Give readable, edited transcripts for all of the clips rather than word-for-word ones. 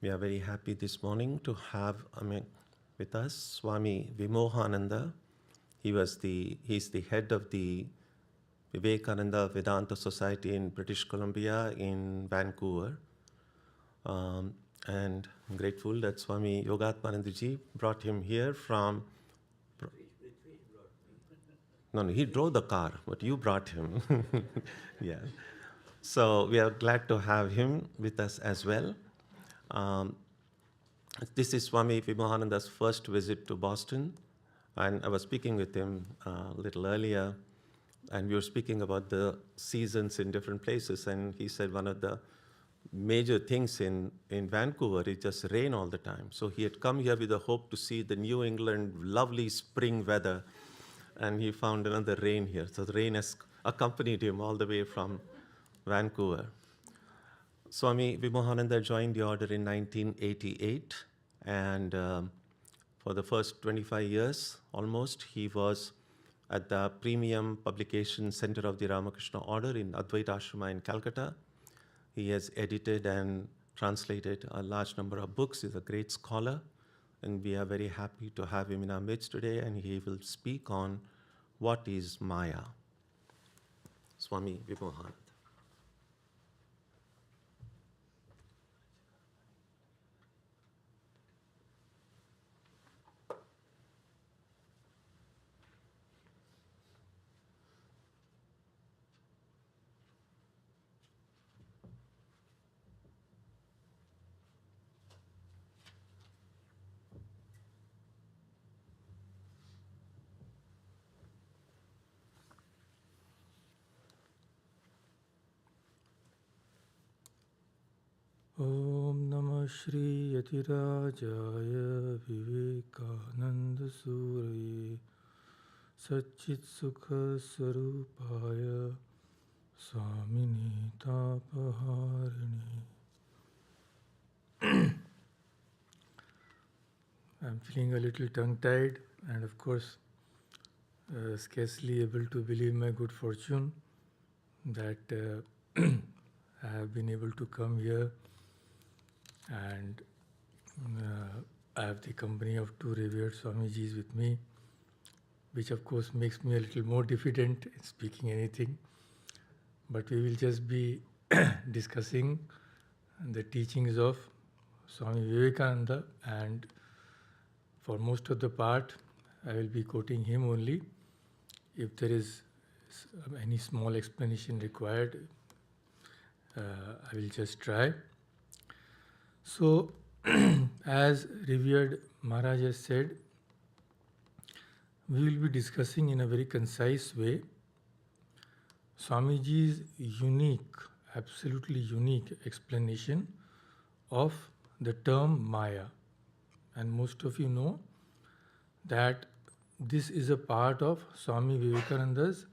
We are very happy this morning to have with us Swami Vimohananda. He's the head of the Vivekananda Vedanta Society in British Columbia in Vancouver. And I'm grateful that Swami Yogatmanandaji brought him here from... No, he drove the car, but you brought him. Yeah. So we are glad to have him with us as well. This is Swami Vivekananda's first visit to Boston, and I was speaking with him a little earlier, and we were speaking about the seasons in different places, and he said one of the major things in Vancouver is just rain all the time. So he had come here with the hope to see the New England lovely spring weather, and he found another rain here. So the rain has accompanied him all the way from Vancouver. Swami Vivekananda joined the order in 1988, and for the first 25 years, almost, he was at the Premium Publication Center of the Ramakrishna Order in Advaita Ashrama in Calcutta. He has edited and translated a large number of books. He's a great scholar, and we are very happy to have him in our midst today, and he will speak on what is Maya. Swami Vivekananda. Om Namah Shri Yatirajaya Vivekananda Suraye Satchit Sukha Sarupaya Swamini Tapaharini. I'm feeling a little tongue-tied and of course scarcely able to believe my good fortune that I have been able to come here and I have the company of two revered Swamijis with me, which of course makes me a little more diffident in speaking anything. But we will just be discussing the teachings of Swami Vivekananda, and for most of the part I will be quoting him only. If there is any small explanation required, I will just try. So, as revered Maharaj has said, we will be discussing in a very concise way Swamiji's unique, absolutely unique explanation of the term Maya. And most of you know that this is a part of Swami Vivekananda's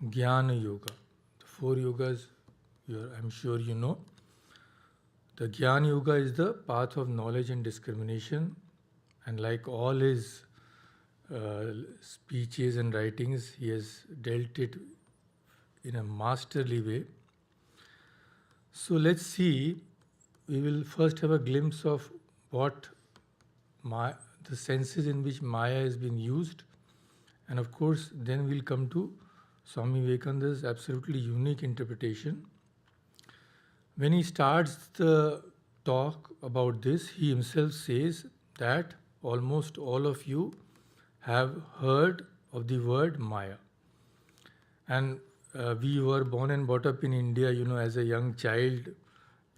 Jnana Yoga. The 4 yogas, I'm sure you know. The Jnana Yoga is the path of knowledge and discrimination, and like all his speeches and writings, he has dealt it in a masterly way. So let's see, we will first have a glimpse of what the senses in which Maya has been used, and of course then we'll come to Swami Vivekananda's absolutely unique interpretation. When he starts the talk about this, he himself says that almost all of you have heard of the word Maya. And we were born and brought up in India, as a young child,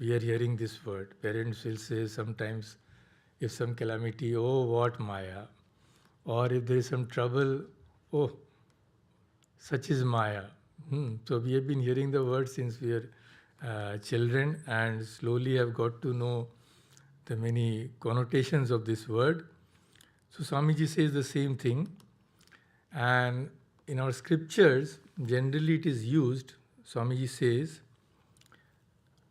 we are hearing this word. Parents will say sometimes, if some calamity, oh, what Maya? Or if there is some trouble, oh, such is Maya. So we have been hearing the word since we are children, and slowly have got to know the many connotations of this word. So Swamiji says the same thing, and in our scriptures generally it is used, Swamiji says,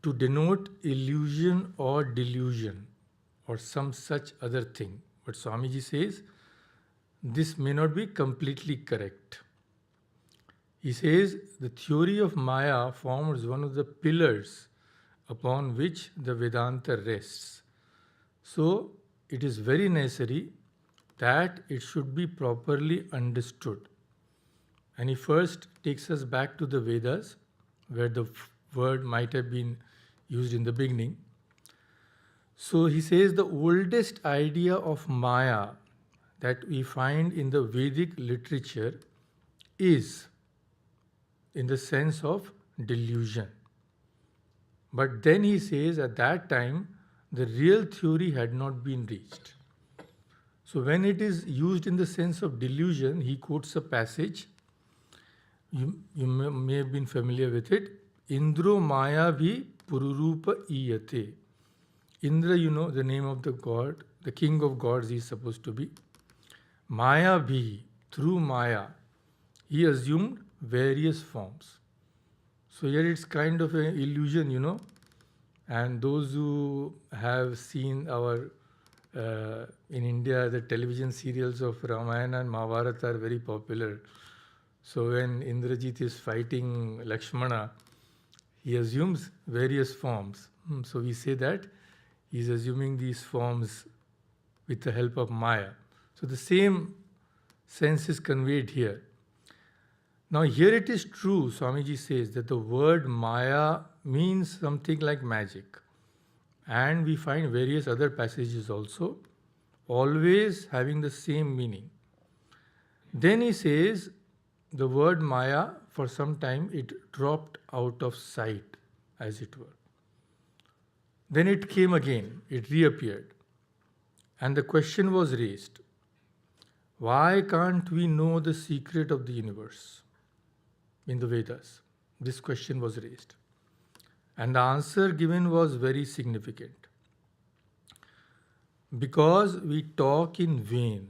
to denote illusion or delusion or some such other thing. But Swamiji says this may not be completely correct. He says the theory of Maya forms one of the pillars upon which the Vedanta rests. So it is very necessary that it should be properly understood. And he first takes us back to the Vedas, where the word might have been used in the beginning. So he says the oldest idea of Maya that we find in the Vedic literature is in the sense of delusion. But then he says at that time the real theory had not been reached. So when it is used in the sense of delusion, he quotes a passage. You may have been familiar with it. Indro Maya bhi pururupa iyate. Indra, you know the name of the god, the king of gods he is supposed to be. Maya bhi, through Maya, he assumed various forms. So here it's kind of an illusion. And those who have seen our, in India, the television serials of Ramayana and Mahabharata are very popular. So when Indrajit is fighting Lakshmana, he assumes various forms. So we say that he is assuming these forms with the help of Maya. So the same sense is conveyed here. Now here it is true, Swamiji says, that the word Maya means something like magic. And we find various other passages also, always having the same meaning. Then he says, the word Maya, for some time, it dropped out of sight, as it were. Then it came again, it reappeared. And the question was raised, why can't we know the secret of the universe? In the Vedas, this question was raised. And the answer given was very significant. Because we talk in vain,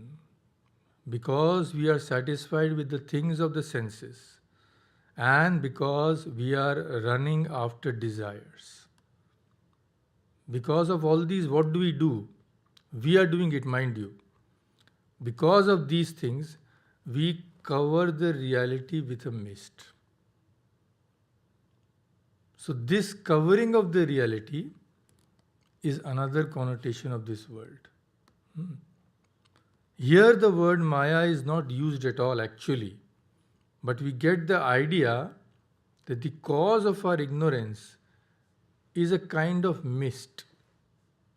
because we are satisfied with the things of the senses, and because we are running after desires. Because of all these, what do? We are doing it, mind you. Because of these things, we cover the reality with a mist. So this covering of the reality is another connotation of this word. Here the word Maya is not used at all actually, but we get the idea that the cause of our ignorance is a kind of mist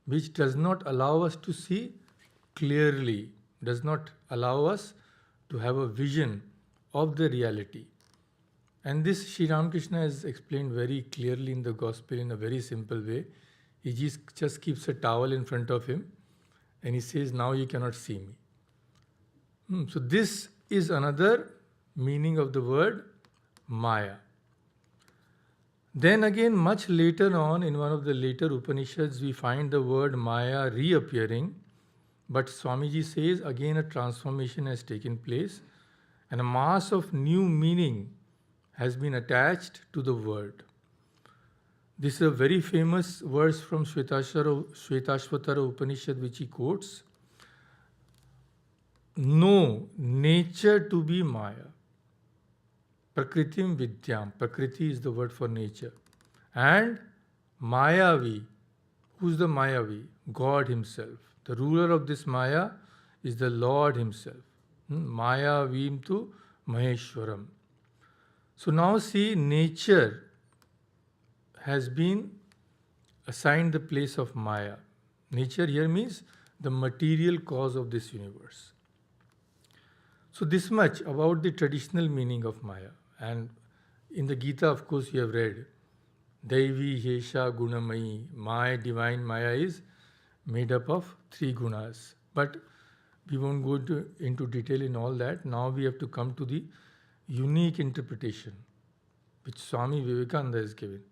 which does not allow us to see clearly, does not allow us to have a vision of the reality. And this Sri Ramakrishna has explained very clearly in the Gospel in a very simple way. He just keeps a towel in front of him and he says, now you cannot see me. So this is another meaning of the word Maya. Then again, much later on, in one of the later Upanishads, we find the word Maya reappearing. But Swamiji says again a transformation has taken place and a mass of new meaning has been attached to the word. This is a very famous verse from Shvetashvatara Upanishad which he quotes. Know nature to be Maya. Prakritim Vidyam. Prakriti is the word for nature. And Mayavi. Who's the Mayavi? God himself. The ruler of this Maya is the Lord himself. Maya Vim tu Maheshwaram. So now see, nature has been assigned the place of Maya. Nature here means the material cause of this universe. So this much about the traditional meaning of Maya. And in the Gita, of course, you have read, Daivi Hesha Gunamayi. My divine Maya is made up of 3 gunas. But we won't go into detail in all that. Now we have to come to the unique interpretation which Swami Vivekananda has given.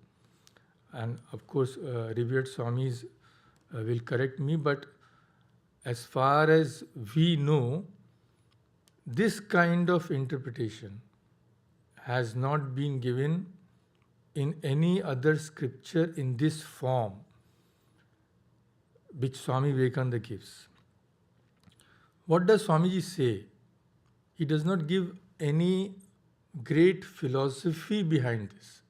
And of course, revered Swamis will correct me, but as far as we know, this kind of interpretation has not been given in any other scripture in this form which Swami Vivekananda gives. What does Swamiji say? He does not give any great philosophy behind this.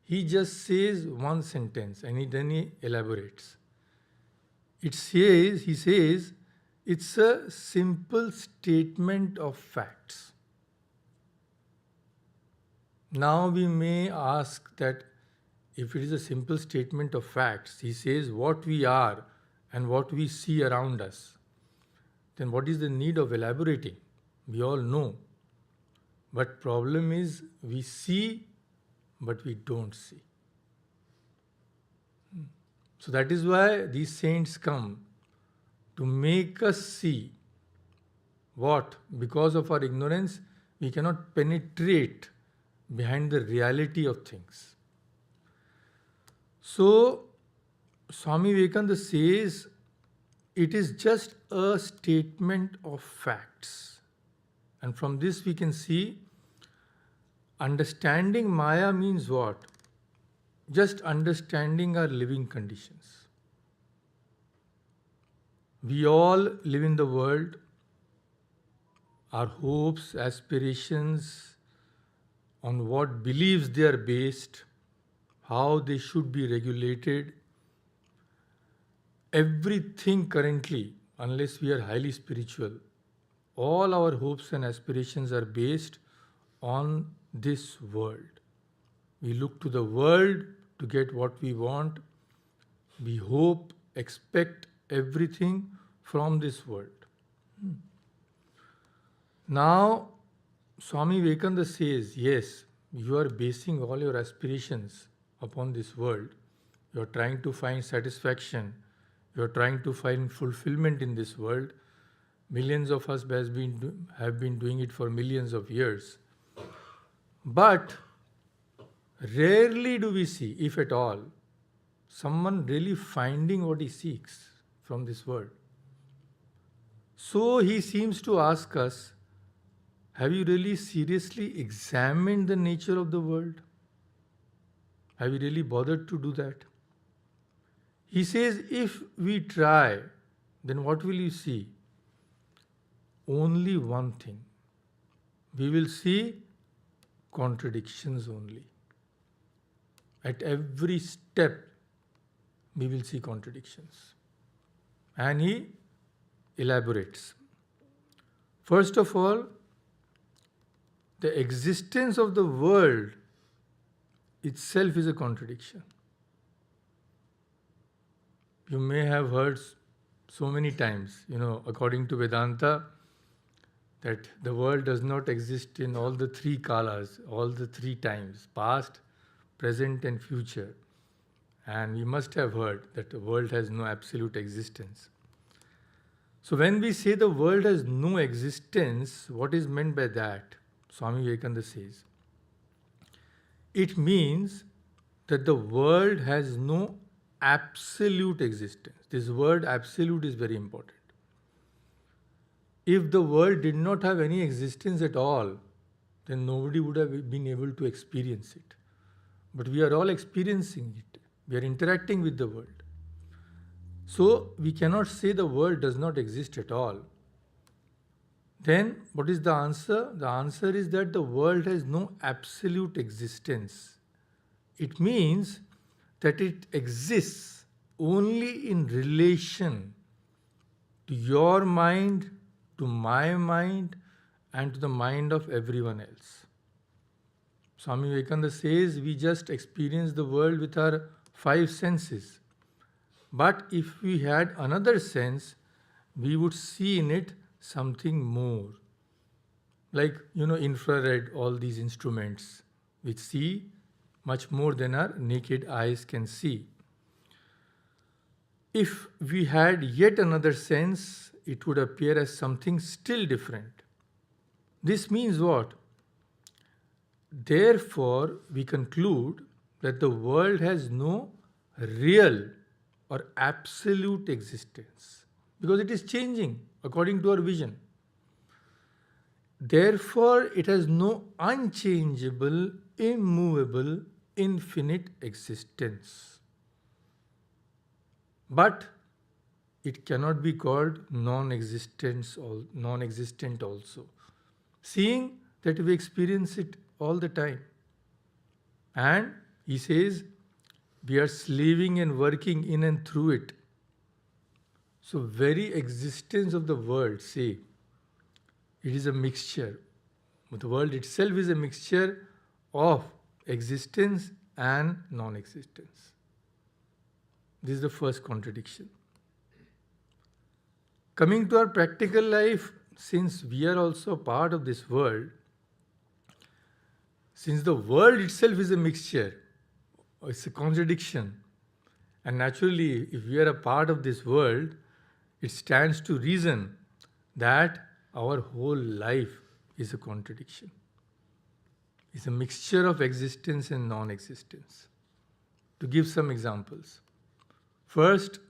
He just says one sentence and then he elaborates. he says, it's a simple statement of facts. Now we may ask that if it is a simple statement of facts, he says what we are and what we see around us, then what is the need of elaborating? We all know. But problem is we see but we don't see. So that is why these saints come to make us see what, because of our ignorance, we cannot penetrate behind the reality of things. So, Swami Vivekananda says it is just a statement of facts. And from this we can see understanding Maya means what? Just understanding our living conditions. We all live in the world. Our hopes, aspirations, on what beliefs they are based, how they should be regulated. Everything currently, unless we are highly spiritual, all our hopes and aspirations are based on this world. We look to the world to get what we want. We hope, expect everything from this world. Now, Swami Vivekananda says, yes, you are basing all your aspirations upon this world. You are trying to find satisfaction. You are trying to find fulfillment in this world. Millions of us have been doing it for millions of years. But rarely do we see, if at all, someone really finding what he seeks from this world. So he seems to ask us, have you really seriously examined the nature of the world? Have you really bothered to do that? He says, if we try, then what will you see? Only one thing. We will see contradictions only. At every step, we will see contradictions. And he elaborates. First of all, the existence of the world itself is a contradiction. You may have heard so many times, according to Vedanta, that the world does not exist in all the three kalas, all the three times, past, present and future. And we must have heard that the world has no absolute existence. So when we say the world has no existence, what is meant by that? Swami Vivekananda says, it means that the world has no absolute existence. This word absolute is very important. If the world did not have any existence at all, then nobody would have been able to experience it. But we are all experiencing it. We are interacting with the world. So we cannot say the world does not exist at all. Then what is the answer? The answer is that the world has no absolute existence. It means that it exists only in relation to your mind, to my mind, and to the mind of everyone else. Swami Vivekananda says we just experience the world with our five senses. But if we had another sense, we would see in it something more. Like, infrared, all these instruments, which see much more than our naked eyes can see. If we had yet another sense, it would appear as something still different. This means what? Therefore, we conclude that the world has no real or absolute existence because it is changing according to our vision. Therefore, it has no unchangeable, immovable, infinite existence. But it cannot be called non-existent also, seeing that we experience it all the time. And he says, we are slaving and working in and through it. So very existence of the world, say, it is a mixture. The world itself is a mixture of existence and non-existence. This is the first contradiction. Coming to our practical life, since we are also part of this world, since the world itself is a mixture, it's a contradiction, and naturally, if we are a part of this world, it stands to reason that our whole life is a contradiction. It's a mixture of existence and non-existence. To give some examples. First,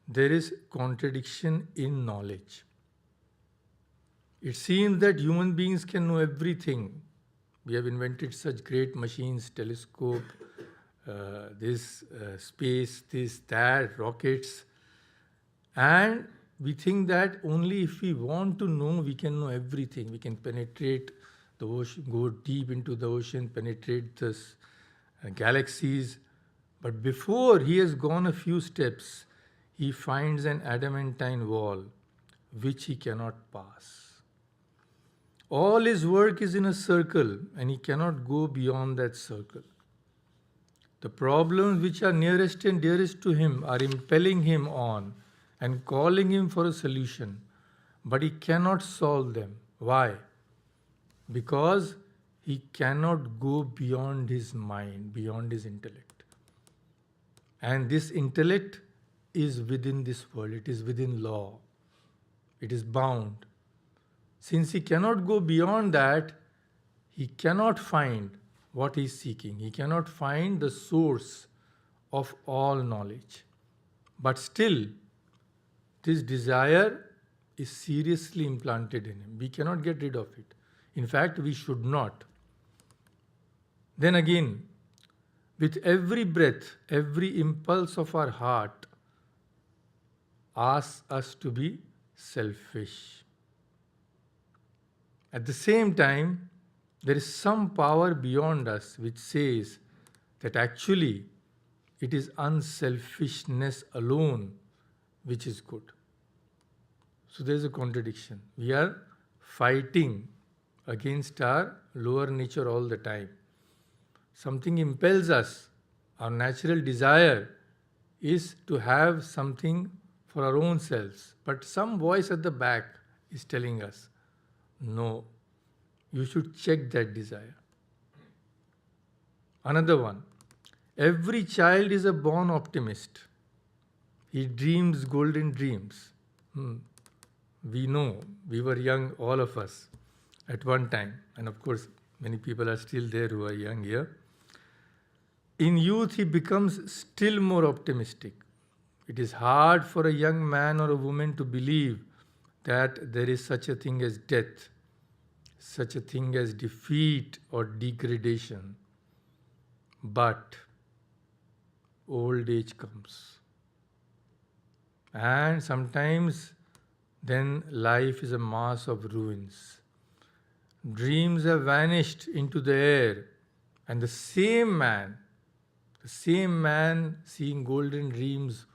there is contradiction in knowledge. It seems that human beings can know everything. We have invented such great machines, telescope, space, this, that, rockets. And we think that only if we want to know, we can know everything. We can penetrate the ocean, go deep into the ocean, penetrate the galaxies. But before he has gone a few steps, he finds an adamantine wall which he cannot pass. All his work is in a circle and he cannot go beyond that circle. The problems which are nearest and dearest to him are impelling him on and calling him for a solution, but he cannot solve them. Why? Because he cannot go beyond his mind, beyond his intellect. And this intellect is within this world, it is within law, it is bound. Since he cannot go beyond that, he cannot find what he is seeking. He cannot find the source of all knowledge. But still, this desire is seriously implanted in him. We cannot get rid of it. In fact, we should not. Then again, with every breath, every impulse of our heart asks us to be selfish. At the same time, there is some power beyond us which says that actually it is unselfishness alone which is good. So there is a contradiction. We are fighting against our lower nature all the time. Something impels us. Our natural desire is to have something for our own selves. But some voice at the back is telling us, no, you should check that desire. Another one. Every child is a born optimist. He dreams golden dreams. We know, we were young, all of us, at one time. And of course, many people are still there who are young here. In youth, he becomes still more optimistic. It is hard for a young man or a woman to believe that there is such a thing as death, such a thing as defeat or degradation. But old age comes. And sometimes then life is a mass of ruins. Dreams have vanished into the air, and the same man seeing golden dreams,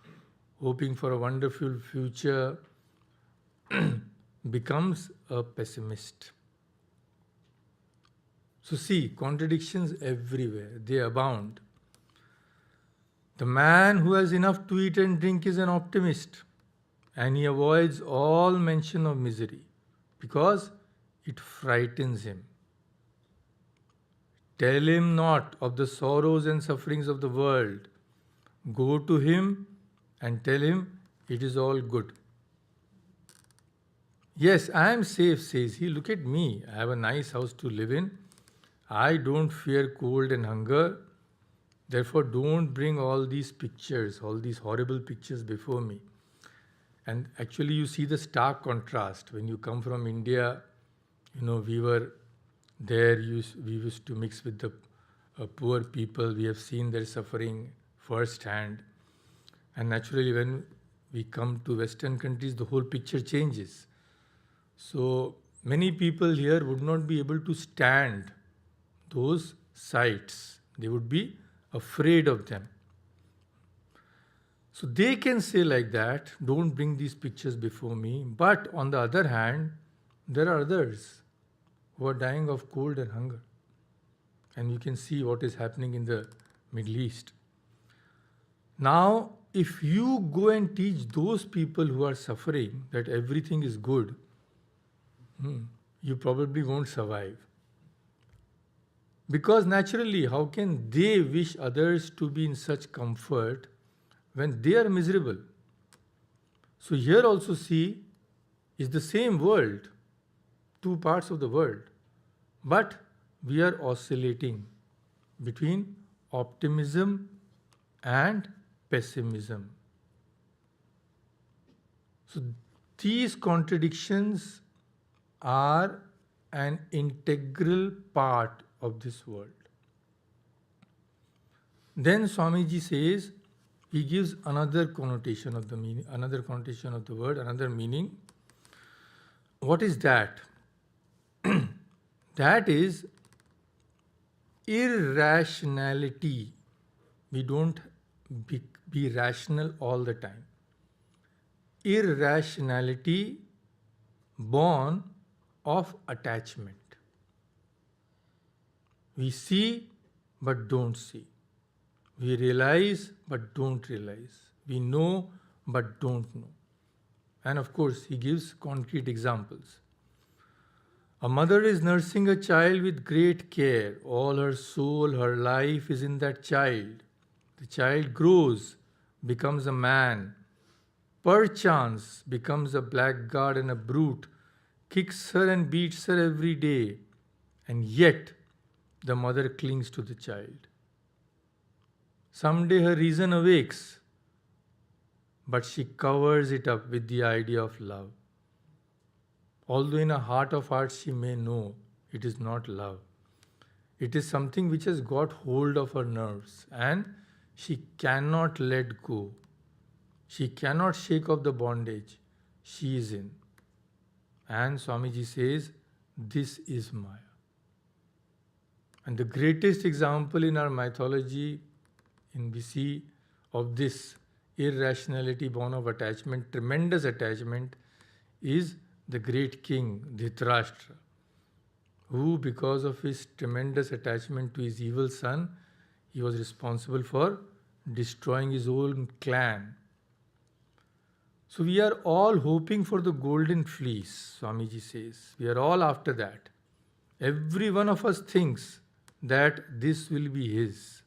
hoping for a wonderful future, becomes a pessimist. So see, contradictions everywhere, they abound. The man who has enough to eat and drink is an optimist, and he avoids all mention of misery because it frightens him. Tell him not of the sorrows and sufferings of the world. Go to him and tell him it is all good. Yes, I am safe, says he. Look at me. I have a nice house to live in. I don't fear cold and hunger. Therefore, don't bring all these pictures, all these horrible pictures before me. And actually, you see the stark contrast. When you come from India, we were there, we used to mix with the poor people. We have seen their suffering firsthand. And naturally, when we come to Western countries, the whole picture changes. So many people here would not be able to stand those sights. They would be afraid of them. So they can say like that, don't bring these pictures before me. But on the other hand, there are others who are dying of cold and hunger. And you can see what is happening in the Middle East. Now, if you go and teach those people who are suffering that everything is good, you probably won't survive. Because naturally, how can they wish others to be in such comfort when they are miserable? So here also see, is the same world, two parts of the world, but we are oscillating between optimism and pessimism. So these contradictions are an integral part of this world. Then Swamiji says, he gives another connotation of the meaning, another connotation of the word, another meaning. What is that? That is irrationality. We don't be rational all the time. Irrationality born of attachment. We see but don't see. We realize but don't realize. We know but don't know. And of course, he gives concrete examples. A mother is nursing a child with great care. All her soul, her life is in that child. The child grows, becomes a man, perchance becomes a blackguard and a brute, kicks her and beats her every day, and yet the mother clings to the child. Someday her reason awakes, but she covers it up with the idea of love. Although in her heart of hearts she may know it is not love. It is something which has got hold of her nerves and she cannot let go. She cannot shake off the bondage she is in. And Swamiji says, this is Maya. And the greatest example in our mythology, we see of this irrationality born of attachment, tremendous attachment, is the great king Dhritarashtra, who because of his tremendous attachment to his evil son, he was responsible for destroying his own clan. So we are all hoping for the golden fleece, Swamiji says. We are all after that. Every one of us thinks that this will be his.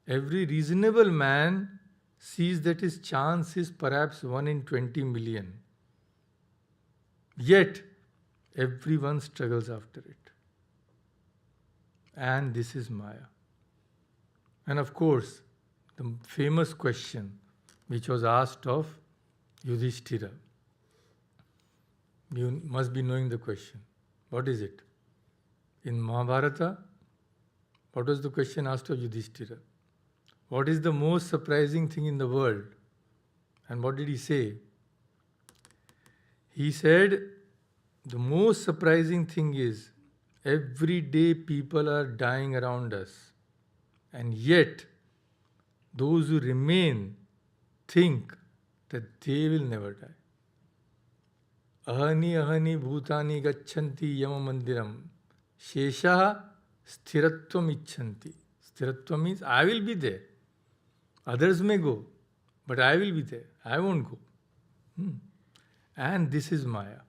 Every reasonable man sees that his chance is perhaps 1 in 20 million. Yet, everyone struggles after it. And this is Maya. And of course, the famous question which was asked of Yudhishthira. You must be knowing the question. What is it? In Mahabharata, what was the question asked of Yudhishthira? What is the most surprising thing in the world? And what did he say? He said, the most surprising thing is, every day people are dying around us. And yet, those who remain think that they will never die. Ahani ahani bhutani gacchanti yama mandiram. Shesha sthiratvam icchanti. Sthiratvam means I will be there. Others may go, but I will be there. I won't go. And this is Maya.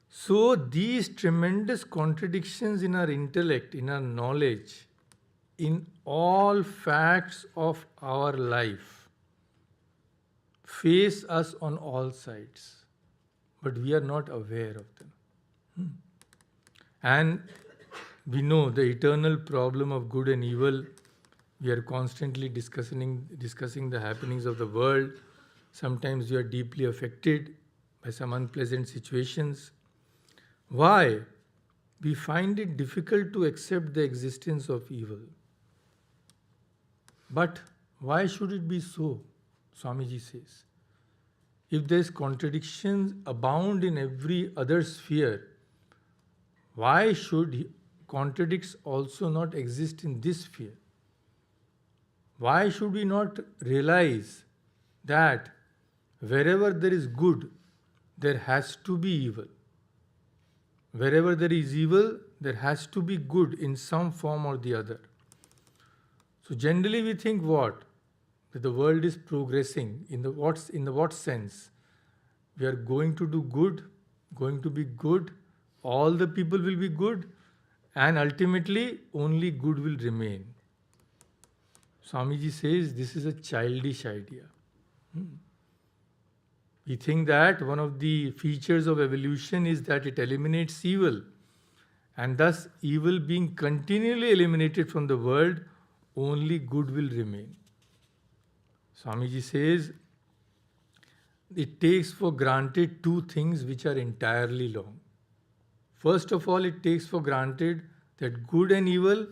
So these tremendous contradictions in our intellect, in our knowledge, in all facts of our life, face us on all sides, but we are not aware of them. And we know the eternal problem of good and evil. We are constantly discussing the happenings of the world. Sometimes we are deeply affected by some unpleasant situations. Why? We find it difficult to accept the existence of evil. But why should it be so? Swamiji says. If there is contradictions abound in every other sphere, why should contradicts also not exist in this sphere? Why should we not realize that wherever there is good, there has to be evil? Wherever there is evil, there has to be good in some form or the other. So generally we think what? That the world is progressing. In the what sense? We are going to do good, going to be good, all the people will be good, and ultimately only good will remain. Swamiji says this is a childish idea. We think that one of the features of evolution is that it eliminates evil, and thus evil being continually eliminated from the world, only good will remain. Swamiji says it takes for granted two things which are entirely wrong. First of all, it takes for granted that good and evil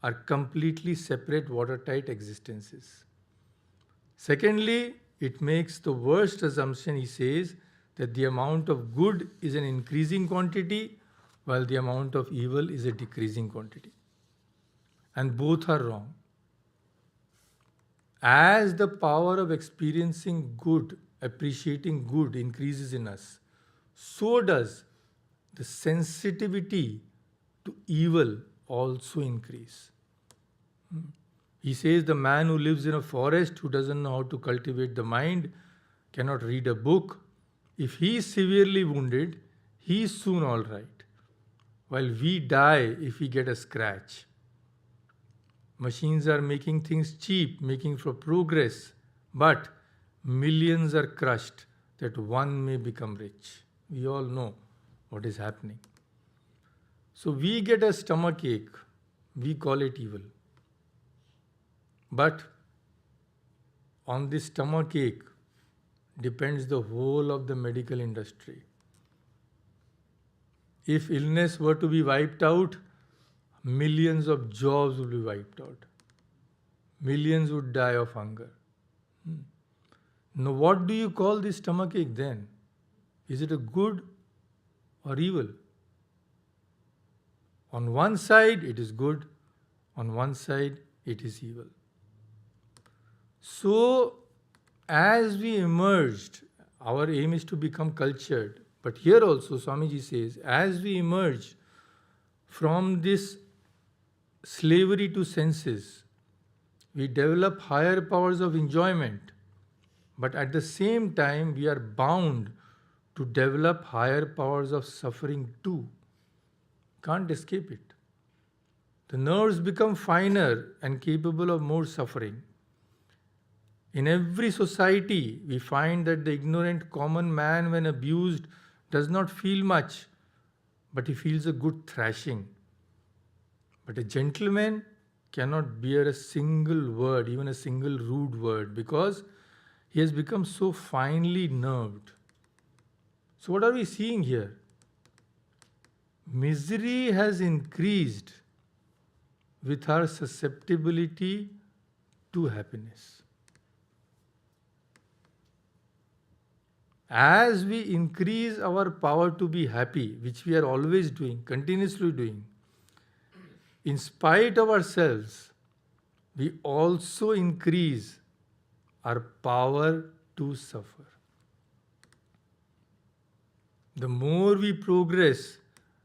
are completely separate watertight existences. Secondly, it makes the worst assumption, he says, that the amount of good is an increasing quantity while the amount of evil is a decreasing quantity. And both are wrong. As the power of experiencing good, appreciating good increases in us, so does the sensitivity to evil also increase. He says the man who lives in a forest, who doesn't know how to cultivate the mind, cannot read a book. If he is severely wounded, he is soon all right. While we die if we get a scratch. Machines are making things cheap, making for progress, but millions are crushed that one may become rich. We all know what is happening. So we get a stomach ache, we call it evil. But on this stomach ache depends the whole of the medical industry. If illness were to be wiped out, millions of jobs would be wiped out. Millions would die of hunger. Now, what do you call this stomach ache then? Is it a good or evil? On one side, it is good. On one side, it is evil. So, as we emerged, our aim is to become cultured. But here also, Swamiji says, as we emerge from this slavery to senses, we develop higher powers of enjoyment. But at the same time, we are bound to develop higher powers of suffering too. Can't escape it. The nerves become finer and capable of more suffering. In every society, we find that the ignorant common man, when abused, does not feel much, but he feels a good thrashing. But a gentleman cannot bear a single word, even a single rude word, because he has become so finely nerved. So what are we seeing here? Misery has increased with our susceptibility to happiness. As we increase our power to be happy, which we are always doing, continuously doing, in spite of ourselves, we also increase our power to suffer. The more we progress,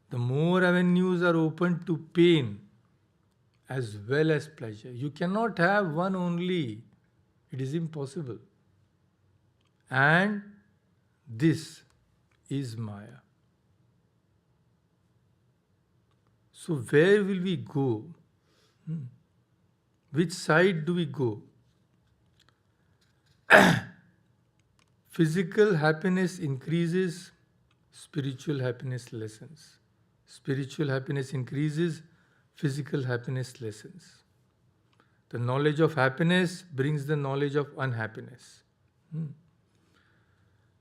the more avenues are open to pain as well as pleasure. You cannot have one only. It is impossible. And this is Maya. So where will we go? Which side do we go? Physical happiness increases, spiritual happiness lessens. Spiritual happiness increases, physical happiness lessens. The knowledge of happiness brings the knowledge of unhappiness.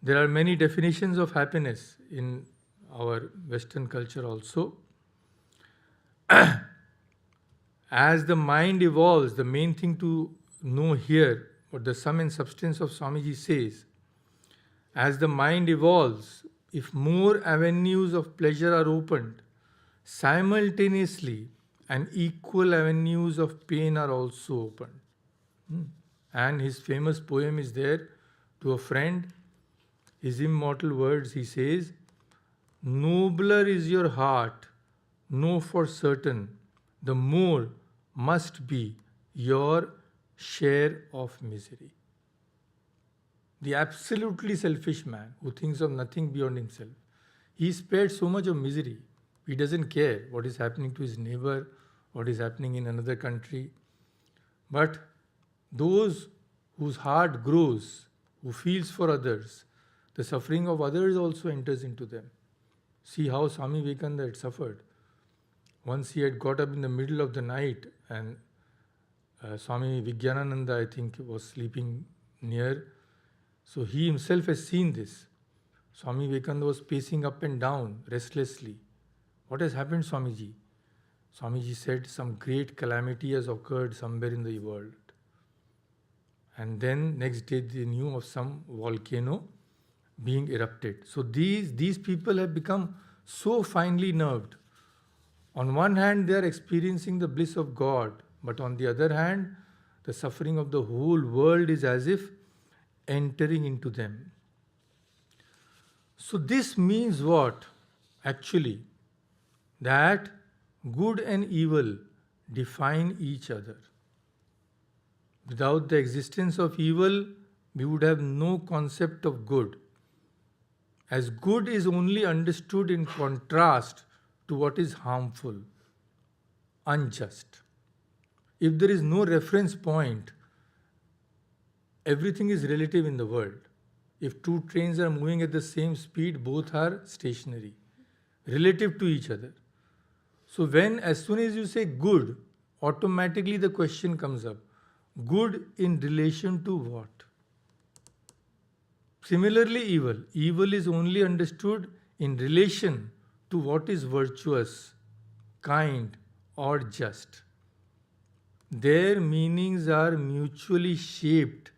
There are many definitions of happiness in our Western culture also. As the mind evolves, the main thing to know here, what the sum and substance of Swamiji says, as the mind evolves, if more avenues of pleasure are opened, simultaneously and equal avenues of pain are also opened. And his famous poem is there to a friend. His immortal words, he says, "Nobler is your heart, know for certain, the more must be your share of misery." The absolutely selfish man who thinks of nothing beyond himself, he is spared so much of misery. He doesn't care what is happening to his neighbor, what is happening in another country. But those whose heart grows, who feels for others, the suffering of others also enters into them. See how Swami Vivekananda had suffered. Once he had got up in the middle of the night and Swami Vivekananda, I think, was sleeping near. So he himself has seen this. Swami Vivekananda was pacing up and down restlessly. What has happened, Swamiji? Swamiji said some great calamity has occurred somewhere in the world. And then next day they knew of some volcano being erupted. So these people have become so finely nerved. On one hand, they are experiencing the bliss of God, but on the other hand, the suffering of the whole world is as if entering into them. So this means what? Actually, that good and evil define each other. Without the existence of evil, we would have no concept of good, as good is only understood in contrast to what is harmful, unjust. If there is no reference point, everything is relative in the world. If two trains are moving at the same speed, both are stationary, relative to each other. So as soon as you say good, automatically the question comes up. Good in relation to what? Similarly, evil. Evil is only understood in relation to what is virtuous, kind, or just. Their meanings are mutually shaped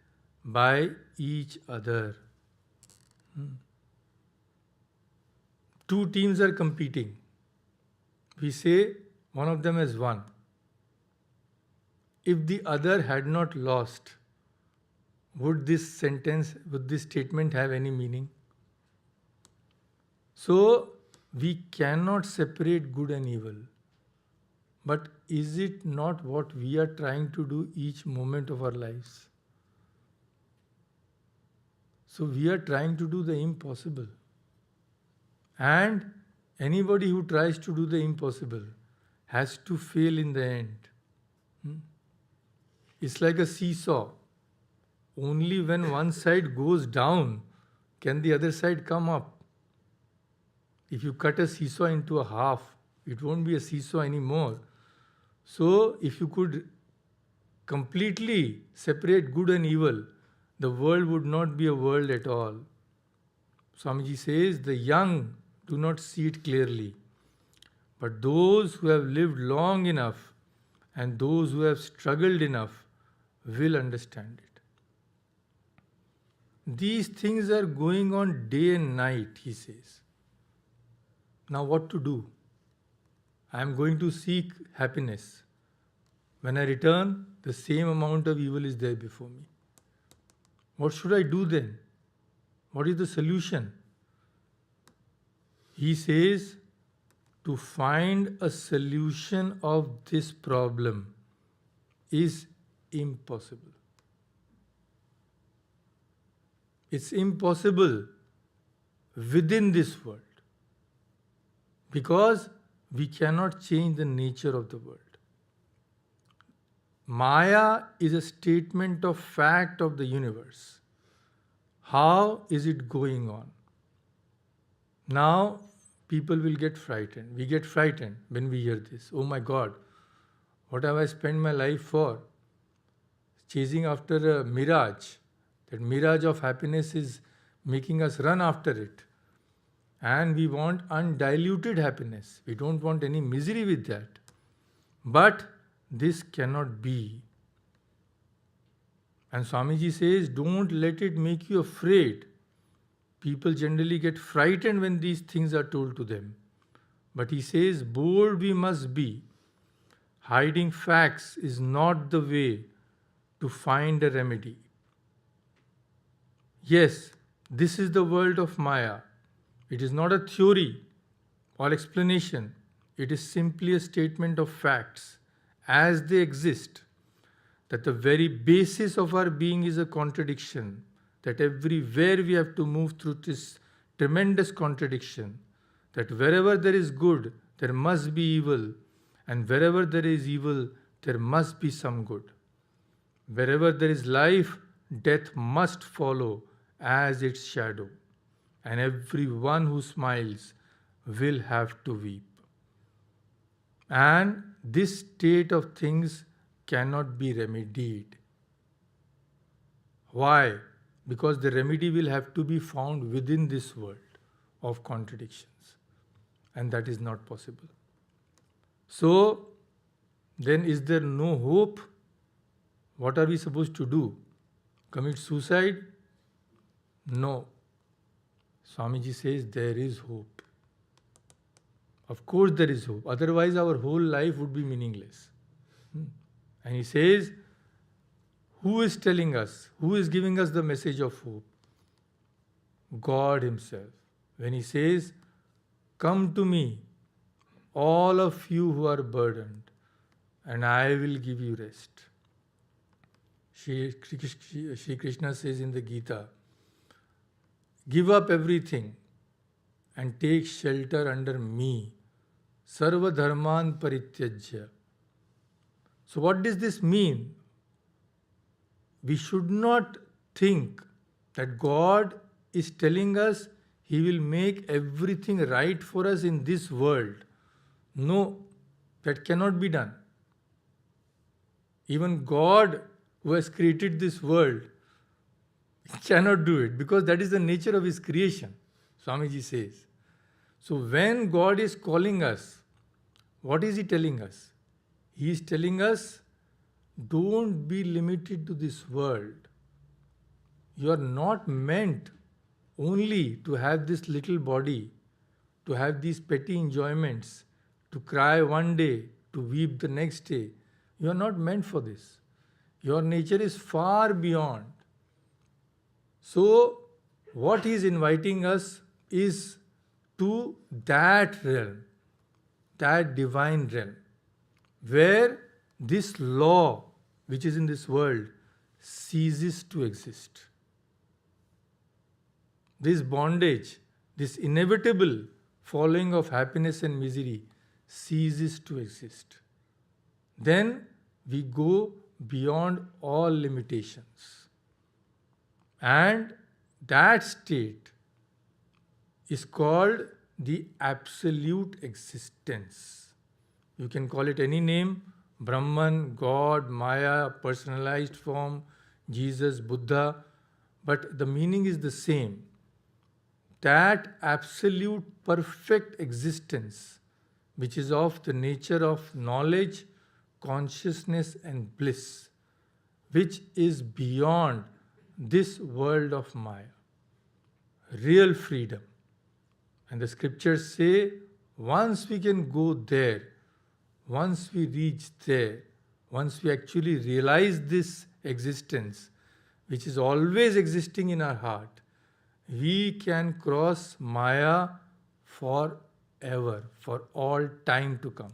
by each other. Two teams are competing. We say one of them has won. If the other had not lost, would this statement have any meaning? So, we cannot separate good and evil. But is it not what we are trying to do each moment of our lives? So, we are trying to do the impossible. And anybody who tries to do the impossible has to fail in the end. It's like a seesaw. Only when one side goes down can the other side come up. If you cut a seesaw into a half, it won't be a seesaw anymore. So, if you could completely separate good and evil, the world would not be a world at all. Swamiji says, the young do not see it clearly, but those who have lived long enough and those who have struggled enough will understand it. These things are going on day and night, he says. Now what to do? I am going to seek happiness. When I return, the same amount of evil is there before me. What should I do then? What is the solution? He says, to find a solution of this problem is impossible. It's impossible within this world because we cannot change the nature of the world. Maya is a statement of fact of the universe. How is it going on? Now, people will get frightened. We get frightened when we hear this. Oh my God, what have I spent my life for? Chasing after a mirage. That mirage of happiness is making us run after it. And we want undiluted happiness. We don't want any misery with that. But this cannot be. And Swamiji says, don't let it make you afraid. People generally get frightened when these things are told to them. But he says, bold we must be. Hiding facts is not the way to find a remedy. Yes, this is the world of Maya. It is not a theory or explanation. It is simply a statement of facts as they exist, that the very basis of our being is a contradiction, that everywhere we have to move through this tremendous contradiction, that wherever there is good, there must be evil, and wherever there is evil, there must be some good. Wherever there is life, death must follow as its shadow, and everyone who smiles will have to weep. And this state of things cannot be remedied. Why? Because the remedy will have to be found within this world of contradictions, and that is not possible. So, then is there no hope? What are we supposed to do? Commit suicide? No. Swamiji says there is hope. Of course there is hope. Otherwise our whole life would be meaningless. And he says, who is telling us? Who is giving us the message of hope? God Himself. When He says, come to me, all of you who are burdened, and I will give you rest. Shri Krishna says in the Gita, give up everything and take shelter under me. Sarva dharman parityajya. So what does this mean? We should not think that God is telling us He will make everything right for us in this world. No, that cannot be done. Even God, who has created this world, cannot do it, because that is the nature of His creation, Swamiji says. So when God is calling us, what is He telling us? He is telling us, don't be limited to this world. You are not meant only to have this little body, to have these petty enjoyments, to cry one day, to weep the next day. You are not meant for this. Your nature is far beyond. So, what He is inviting us is to that realm, that divine realm, where this law which is in this world ceases to exist. This bondage, this inevitable following of happiness and misery ceases to exist. Then we go beyond all limitations. And that state is called the absolute existence. You can call it any name, Brahman, God, Maya, personalized form, Jesus, Buddha, but the meaning is the same. That absolute perfect existence, which is of the nature of knowledge, consciousness and bliss, which is beyond this world of Maya. Real freedom. And the scriptures say, once we can go there, once we reach there, once we actually realize this existence, which is always existing in our heart, we can cross Maya forever, for all time to come.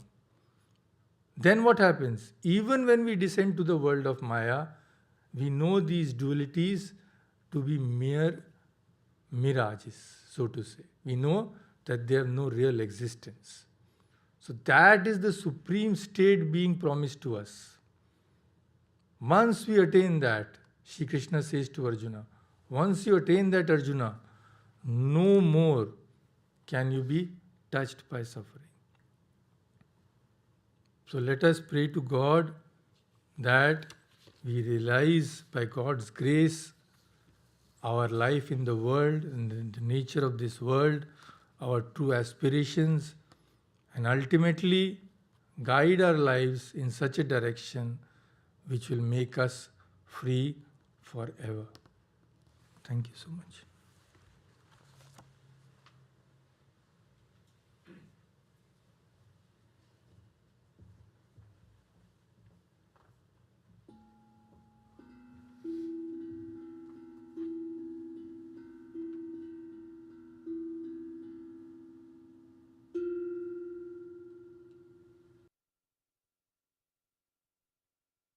Then what happens? Even when we descend to the world of Maya, we know these dualities to be mere mirages, so to say. We know that they have no real existence. So that is the supreme state being promised to us. Once we attain that, Shri Krishna says to Arjuna, once you attain that, Arjuna, no more can you be touched by suffering. So let us pray to God that we realize by God's grace our life in the world and the nature of this world, our true aspirations, and ultimately guide our lives in such a direction which will make us free forever. Thank you so much.